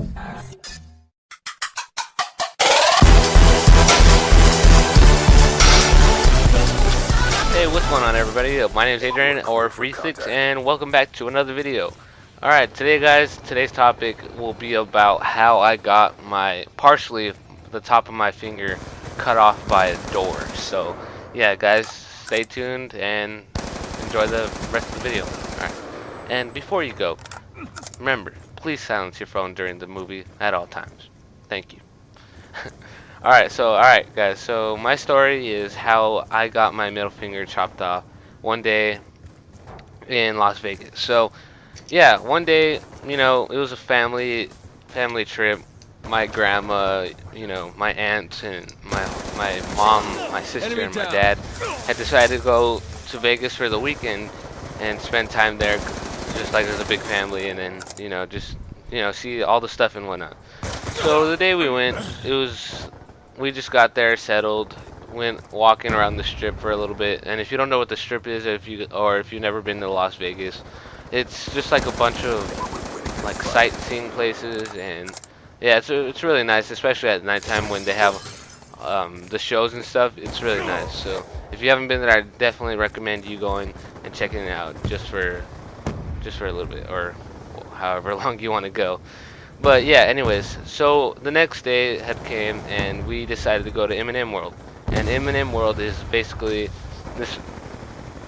Hey, what's going on, everybody? My name is Adrian, or Free6, and welcome back to another video. Alright, today guys, today's topic will be about how I got partially the top of my finger cut off by a door. So, yeah guys, stay tuned and enjoy the rest of the video. Alright, and before you go, remember, please silence your phone during the movie at all times. Thank you. Alright guys, so my story is how I got my middle finger chopped off one day in Las Vegas. So yeah, one day, you know, it was a family trip. My grandma, you know, my aunt and my mom, my sister and my dad had decided to go to Vegas for the weekend and spend time there, just like as a big family, and then, you know, just, you know, see all the stuff and whatnot. So the day we went, we just got there, settled, went walking around the strip for a little bit. And if you don't know what the strip is, if you've never been to Las Vegas, it's just like a bunch of like sightseeing places, and yeah, it's really nice, especially at nighttime when they have the shows and stuff. It's really nice. So if you haven't been there, I definitely recommend you going and checking it out just for a little bit, or however long you want to go. But yeah, anyways, so the next day had came and we decided to go to M&M World. And M&M World is basically this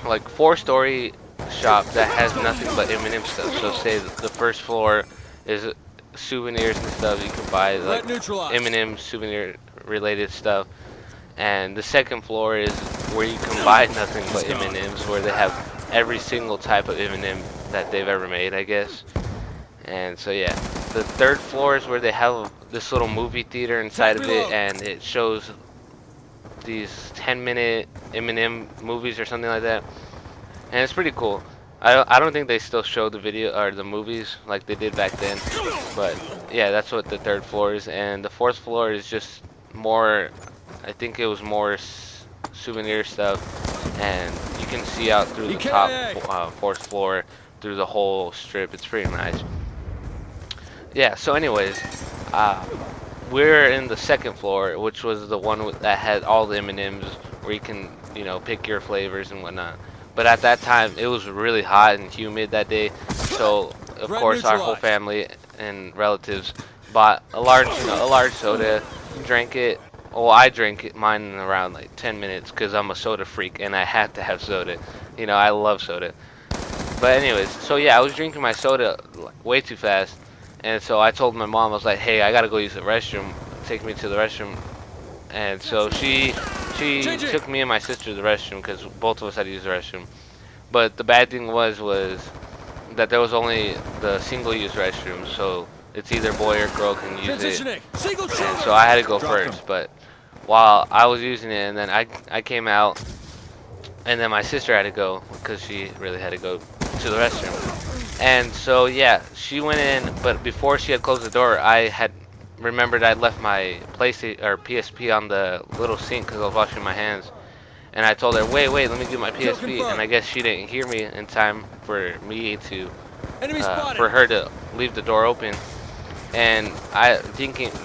like 4-story shop that has nothing but M&M stuff. So say the first floor is souvenirs and stuff. You can buy like M&M souvenir related stuff. And the second floor is where you can buy nothing but M&Ms, where they have every single type of M&M that they've ever made, I guess. And so yeah, the third floor is where they have this little movie theater inside of it, and it shows these 10-minute M&M movies or something like that, and it's pretty cool. I don't think they still show the video or the movies like they did back then, but yeah, that's what the third floor is. And the fourth floor is just more, I think it was more souvenir stuff, and you can see out through the top fourth floor through the whole strip. It's pretty nice. Yeah, so anyways, we're in the second floor, which was the one that had all the M&Ms, where you can, you know, pick your flavors and whatnot. But at that time, it was really hot and humid that day, so of course our whole family and relatives bought a large soda, drank it. Well, I drank mine in around like 10 minutes because I'm a soda freak and I had to have soda. You know, I love soda. But anyways, so yeah, I was drinking my soda way too fast. And so I told my mom, I was like, hey, I gotta go use the restroom. Take me to the restroom. And so she took me and my sister to the restroom because both of us had to use the restroom. But the bad thing was that there was only the single-use restroom, so it's either boy or girl can use it. And so I had to go first. But while I was using it, and then I came out, and then my sister had to go because she really had to go to the restroom. And so yeah, she went in, but before she had closed the door, I had remembered I'd left my PlayStation or PSP on the little sink because I was washing my hands. And I told her, wait, let me get my PSP. And I guess she didn't hear me in time for me to for her to leave the door open. And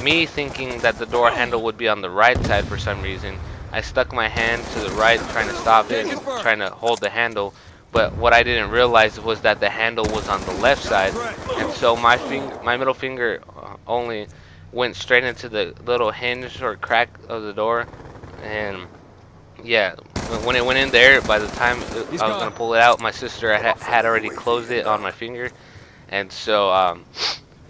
me thinking that the door handle would be on the right side for some reason, I stuck my hand to the right trying to stop it, trying to hold the handle. But what I didn't realize was that the handle was on the left side, and so my middle finger only went straight into the little hinge or crack of the door. And yeah, when it went in there, by the time I was gonna pull it out, my sister had already closed it on my finger. And so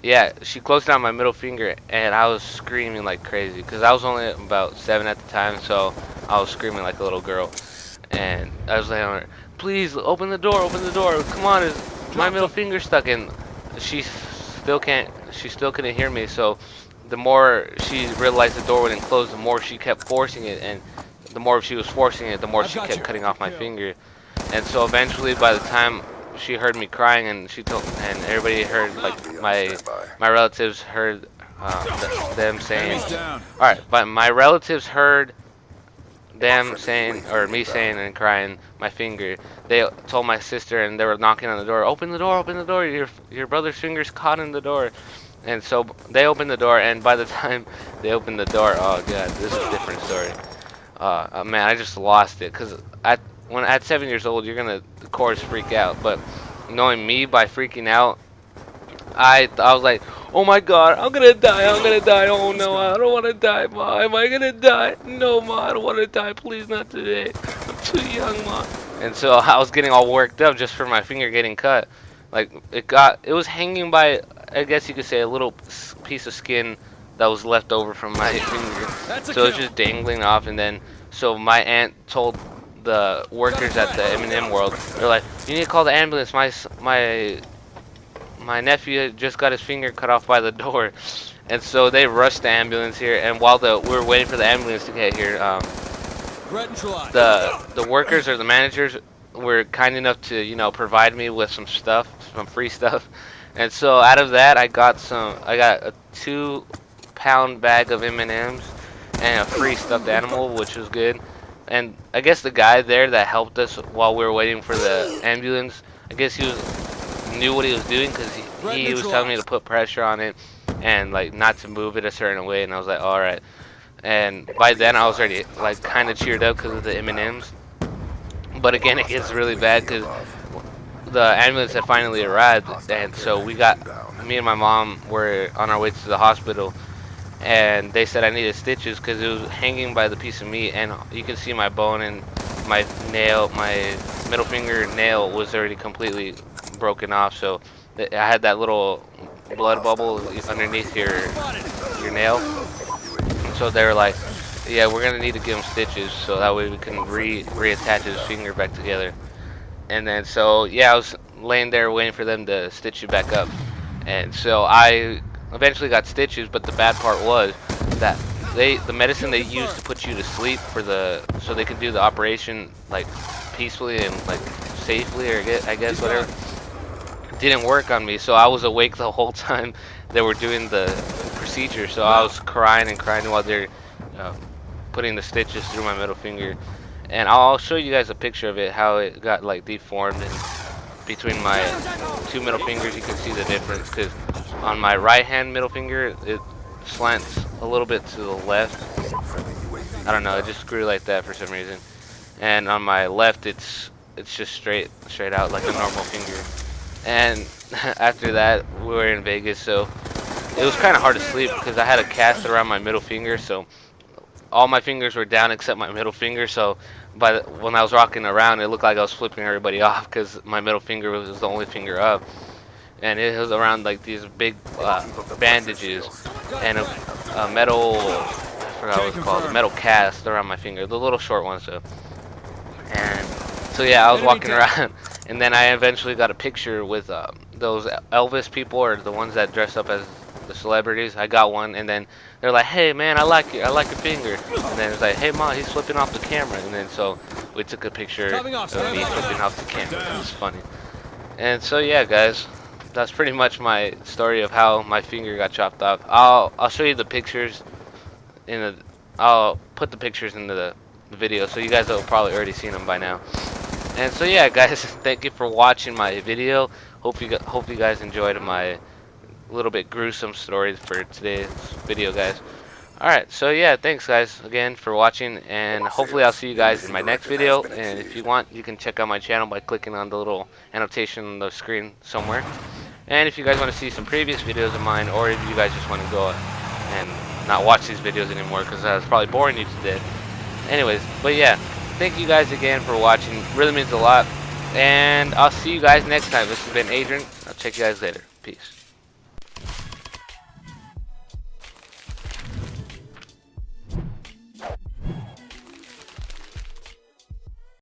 yeah, she closed it on my middle finger, and I was screaming like crazy because I was only about 7 at the time, so I was screaming like a little girl. And I was like, please open the door, come on, is my middle finger stuck? And she still couldn't hear me. So the more she realized the door wouldn't close, the more she kept forcing it, and the more she was forcing it, the more she kept cutting off my finger. And so eventually, by the time she heard me crying, and and everybody heard, like my relatives heard them saying, alright, but my relatives heard them saying, or me saying and crying, my finger. They told my sister, and they were knocking on the door, open the door, your brother's finger's caught in the door. And so they opened the door, and by the time they opened the door, oh god, this is a different story. Man, I just lost it, because at 7 years old, you're gonna, of course, freak out. But knowing me, by freaking out, I was like, oh my god, I'm gonna die, I'm gonna die. Oh no, I don't want to die, ma. Am I gonna die? No, ma, I don't want to die. Please, not today. I'm too young, ma. And so I was getting all worked up just for my finger getting cut. Like it was hanging by, I guess you could say, a little piece of skin that was left over from my finger. So it was just dangling off, and then so my aunt told the workers at the M&M World, they're like, you need to call the ambulance. My nephew just got his finger cut off by the door. And so they rushed the ambulance here, and while we were waiting for the ambulance to get here, the workers or the managers were kind enough to, you know, provide me with some stuff, some free stuff. And so out of that, I got a 2-pound bag of M&Ms and a free stuffed animal, which was good. And I guess the guy there that helped us while we were waiting for the ambulance, I guess he knew what he was doing, because he was telling me to put pressure on it and like not to move it a certain way, and I was like, all right. And by then I was already like kind of cheered up because of the M&Ms. But again, it gets really bad because the ambulance had finally arrived, and so me and my mom were on our way to the hospital, and they said I needed stitches because it was hanging by the piece of meat, and you can see my bone, and my middle finger nail was already completely broken off. So I had that little blood bubble underneath your nail. And so they were like, yeah, we're gonna need to give him stitches so that way we can reattach his finger back together. And then so yeah, I was laying there waiting for them to stitch it back up. And so I eventually got stitches, but the bad part was that the medicine they used to put you to sleep so they could do the operation like peacefully and like safely, or I guess whatever, didn't work on me. So I was awake the whole time they were doing the procedure. So I was crying and crying while they're putting the stitches through my middle finger. And I'll show you guys a picture of it, how it got like deformed, and between my 2 middle fingers you can see the difference, because on my right hand middle finger it slants a little bit to the left. I don't know, it just grew like that for some reason. And on my left it's just straight out like a normal finger. And after that we were in Vegas, so it was kind of hard to sleep because I had a cast around my middle finger, so all my fingers were down except my middle finger. So when I was rocking around, it looked like I was flipping everybody off because my middle finger was the only finger up, and it was around like these big bandages and a metal, I forgot what it's called, a metal cast around my finger, the little short one. And so yeah, I was walking around, and then I eventually got a picture with those Elvis people, or the ones that dress up as the celebrities. I got one, and then they're like, hey man, I like your finger. And then it's like, hey ma, he's flipping off the camera. And then so we took a picture of me flipping off the camera. It was funny. And so yeah guys, that's pretty much my story of how my finger got chopped off. I'll show you the pictures I'll put the pictures into the video, so you guys have probably already seen them by now. And so yeah guys, thank you for watching my video. Hope you guys enjoyed my little bit gruesome stories for today's video, guys. Alright, so yeah, thanks guys again for watching, and hopefully I'll see you guys in my next video. And if you want, you can check out my channel by clicking on the little annotation on the screen somewhere. And if you guys want to see some previous videos of mine, or if you guys just want to go and not watch these videos anymore because I was probably boring you to death. Anyways, but yeah, thank you guys again for watching. Really means a lot. And I'll see you guys next time. This has been Adrian. I'll check you guys later. Peace.